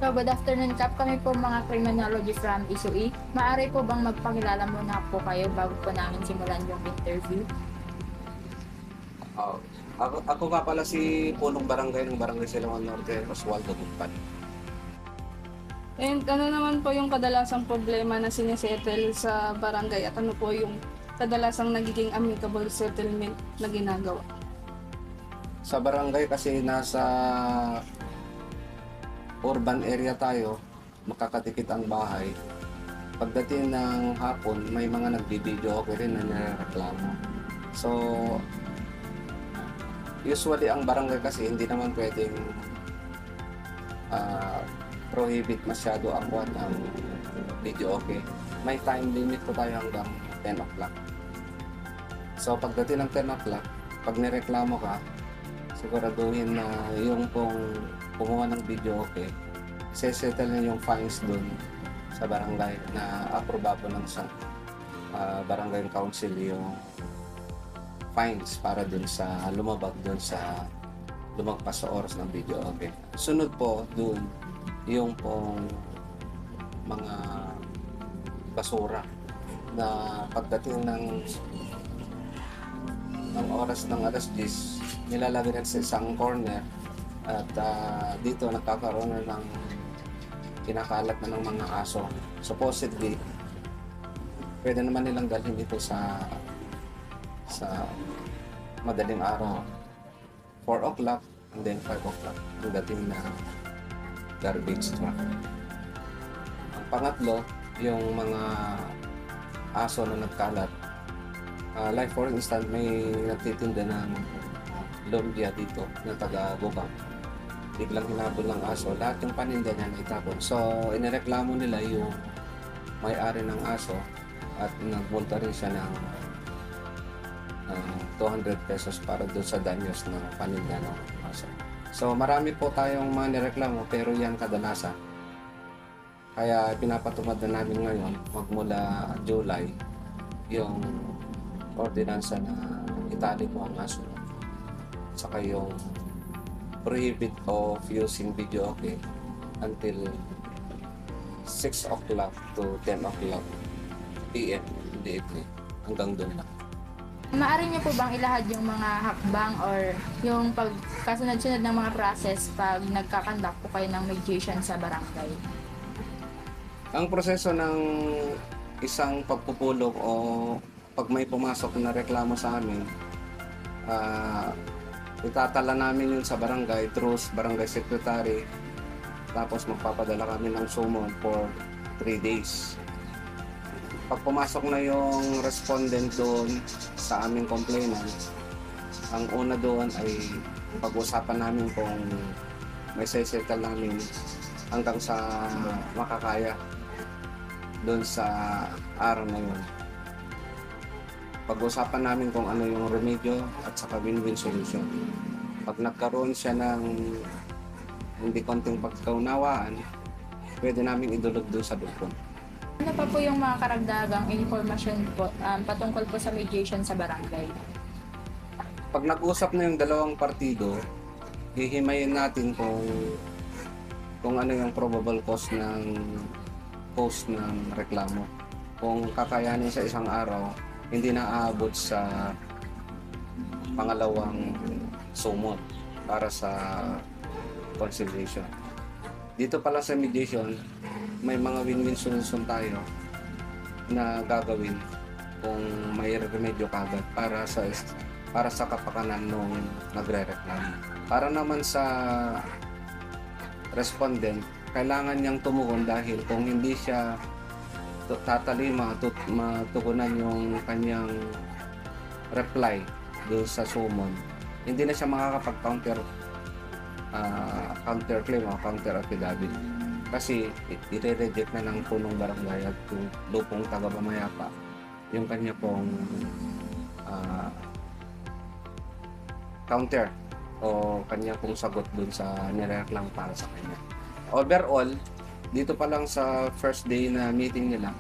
So, good afternoon, Kap. Kami po mga criminology from ISUI. Maaari po bang magpakilala muna po kayo bago po namin simulan yung interview? Oo. Ako nga pala si punong barangay ng Barangay Silangan Norte, Oswaldo Gutpan. And ano naman po yung kadalasang problema na sinisettle sa barangay at ano po yung kadalasang nagiging amicable settlement na ginagawa? Sa barangay kasi nasa urban area tayo, makakatikit ang bahay. Pagdating ng hapon, may mga nagbibideo okay rin na nireklamo. So, usually ang barangay kasi hindi naman pwedeng prohibit masyado ang buwan ng video okay. May time limit po tayo hanggang 10 o'clock. So pagdating ng 10 o'clock, pag nireklamo ka, siguraduhin na yung pong kumuha ng video okay, sesettle na yung fines dun sa barangay na aprobado ng barangay council yung fines para dun sa lumagpas sa oras ng video okay. Sunod po dun yung pong mga basura na pagdating ng oras ng alas 10 nilalagay rin sa isang corner at dito nagkakaroon na ng kinakalat na ng mga aso. Supposedly pwede naman nilang dalhin dito sa madaling araw, 4 o'clock and then 5 o'clock ang dating na garbage truck. Ang pangatlo, yung mga aso na nagkalat. Like for instance, may nagtitinda ng lumpia dito na taga-Gubang. Biglang hinabol ng aso, lahat yung paninda niya naitapon. So, inireklamo nila yung may-ari ng aso at nagmulta rin siya ng 200 pesos para doon sa danyos ng paninda ng aso. So marami po tayong mga nireklamo pero yan kadalasan. Kaya pinapatupad na namin ngayon magmula July yung ordinansa na itali po ang aso. Saka yung prohibit of using video okay until 6 o'clock to 10 o'clock PM in the evening. Hanggang doon lang. Maaari niyo po bang ilahad yung mga hakbang or yung pagkasunod-sunod ng mga process pag nagkakandak po kayo ng mediation sa barangay? Ang proseso ng isang pagpupulong o pag may pumasok na reklamo sa amin, itatala namin yun sa barangay through barangay secretary, tapos magpapadala kami ng summon for 3 days. Pag pumasok na yung respondent doon sa aming complainant, ang una doon ay pag-usapan namin kung may settle namin hanggang sa makakaya doon sa araw na yun. Pag-usapan namin kung ano yung remedyo at saka win-win solution. Pag nagkaroon siya ng hindi konting pagkaunawaan, pwede namin idulog doon sa dukon. Ano pa po yung mga karagdagang information po patungkol po sa mediation sa barangay? Pag nag-usap na yung dalawang partido, hihimayin natin kung ano yung probable cause ng post ng reklamo. Kung kakayanin sa isang araw, hindi na aabot sa pangalawang sumot para sa conciliation. Dito pala sa mediation, may mga win-win solution tayo na gagawin kung may remedyo kagad para sa kapakanan nung nagrereklamo. Para naman sa respondent, kailangan niyang tumugon dahil kung hindi siya tatalima, matugunan yung kanyang reply doon sa summon, hindi na siya makakapag-counter claim o counter affidavit. Kasi i-reject na ng punong barangay at lupong taga-pamayapa yung kanya pong counter o kanya pong sagot dun sa nireklamo para sa kanya. Overall, dito pa lang sa first day na meeting nila,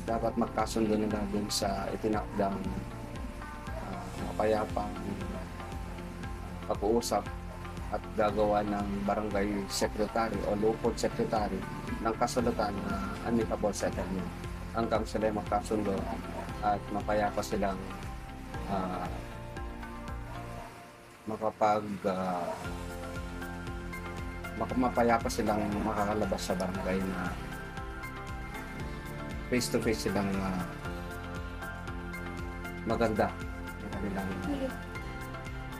dapat magkasundo nila dun sa itinakdang mapayapang pag-uusap at gagawa ng barangay secretary o lupon secretary ng kasulatan na amicable settlement hanggang sila magkasundo at mapayapa silang ah, mapayapa silang makakalabas sa barangay na face to face silang maganda yung kanilang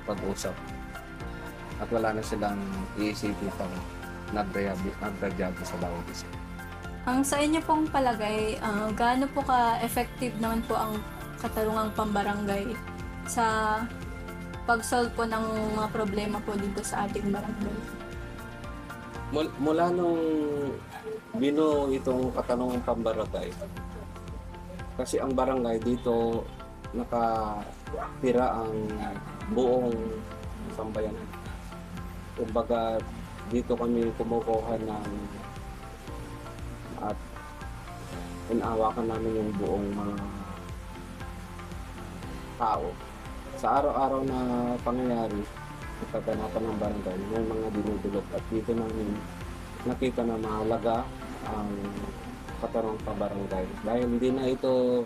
pag-usap at wala na silang iisipin pang nagdragyado sa bawat isa. Ang sa inyo pong palagay, gaano po ka-effective naman po ang katarungang pambarangay sa pag-solve po ng mga problema po dito sa ating barangay? Mula nung binuo itong katanungang pambarangay, kasi ang barangay dito nakatira ang buong sambayanan. Kumbaga dito kami kumukuha ng at inahawakan namin yung buong mga tao. Sa araw-araw na pangyayari, pagkaganapan ng barangay, may mga dinudulot at dito namin nakita na mahalaga ang katarungang pambarangay. Dahil hindi na ito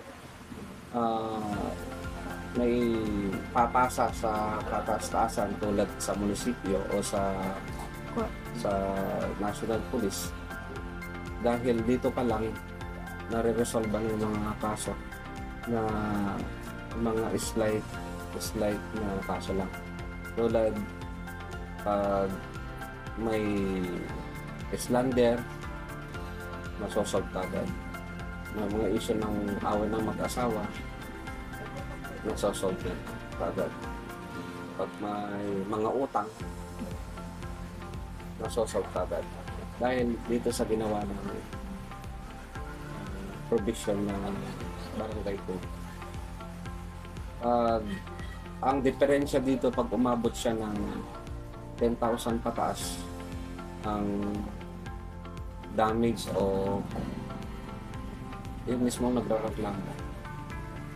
may papasa sa kataas-taasan tulad sa munisipyo o sa National Police. Dahil dito pa lang nare-resolve ng mga kaso na mga slight na kaso lang. Tulad pag may slander, masosolve agad. May mga issue ng away ng mag-asawa, nasosolve na agad. Pag may mga utang, nasosolve agad. Dahil dito sa ginawa ng provision ng barangay code. Ang diferensya dito pag umabot siya ng 10,000 pataas ang damage o yun mismo nagrareklamo.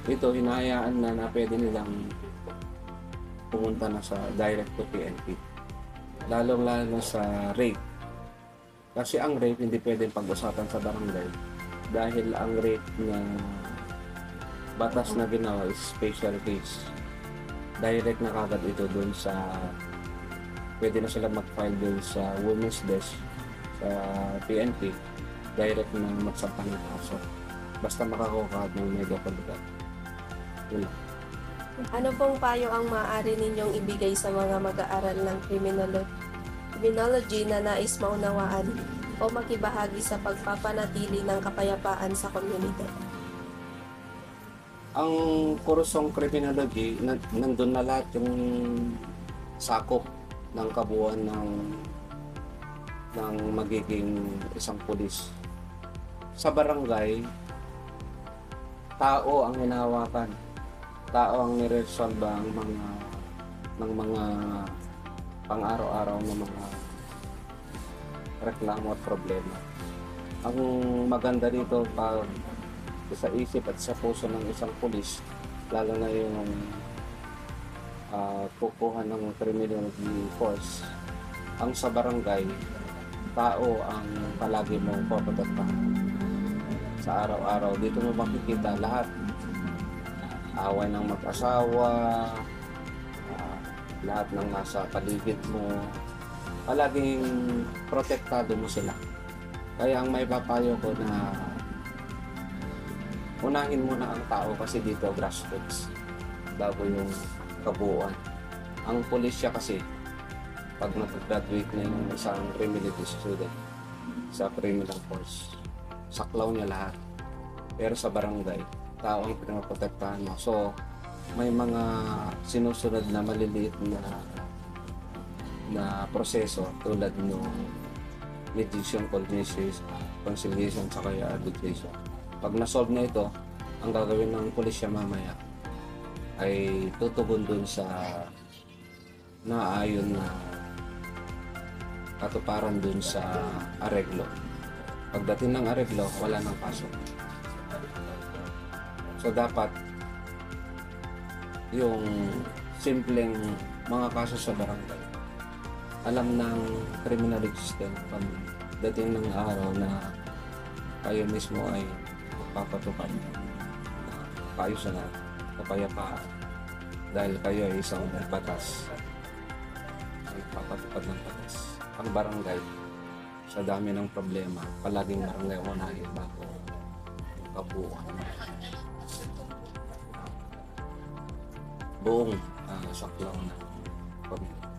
Ito hinahayaan na pwede nilang pumunta na sa direct to PNP. Lalong-lalo sa rape. Kasi ang rape hindi pwedeng pag-usapan sa barangay dahil ang rape na batas na ginawa is special case. Direct na kagad ito dun sa pwede na sila mag-file dun sa women's desk sa PNP, direct na magsampa ng kaso basta makakuha ng mega pagkat. Ano pong payo ang maaari ninyong ibigay sa mga mag-aaral ng criminology na nais maunawaan o makibahagi sa pagpapanatili ng kapayapaan sa komunidad? Ang kursong criminology, nandun na lahat yung sakop ng kabuuan ng magiging isang pulis. Sa barangay, tao ang hinahawakan. Tao ang niresolve ng mga pang-araw-araw na mga reklamo at problema. Ang maganda dito pag sa isip at sa puso ng isang pulis, lalo na yung kukuha ng criminology course, ang sa barangay, tao ang palagi mong papatatpahan. Sa araw-araw, dito mo makikita lahat. Away ng mag-asawa, lahat ng nasa paligid mo, palaging protektado mo sila. Kaya ang may papayo ko na unahin muna ang tao kasi dito grassroots bago yung kabuuan. Ang pulisya kasi pag nag-graduate na yung isang criminology student sa criminal course, saklaw niya lahat. Pero sa barangay, tao ang pinaprotektahan mo. So, may mga sinusunod na maliliit na proseso tulad ng mediation, conciliation, sa kaya arbitration. Pag na-solve na ito, ang gagawin ng pulisya mamaya ay tutugon dun sa naayon na katuparan dun sa areglo. Pagdating ng areglo, wala nang pasok. So dapat yung simpleng mga kaso sa barangay, alam ng criminal system pag dating ng araw na kayo mismo ay magpapatupad na kaayusan at kapayapaan dahil kayo ay isang batas, magpapatupad ng batas. Ang barangay, sa dami ng problema, palaging barangay unahin bago kabuuan. Buong saklaw na pamilya.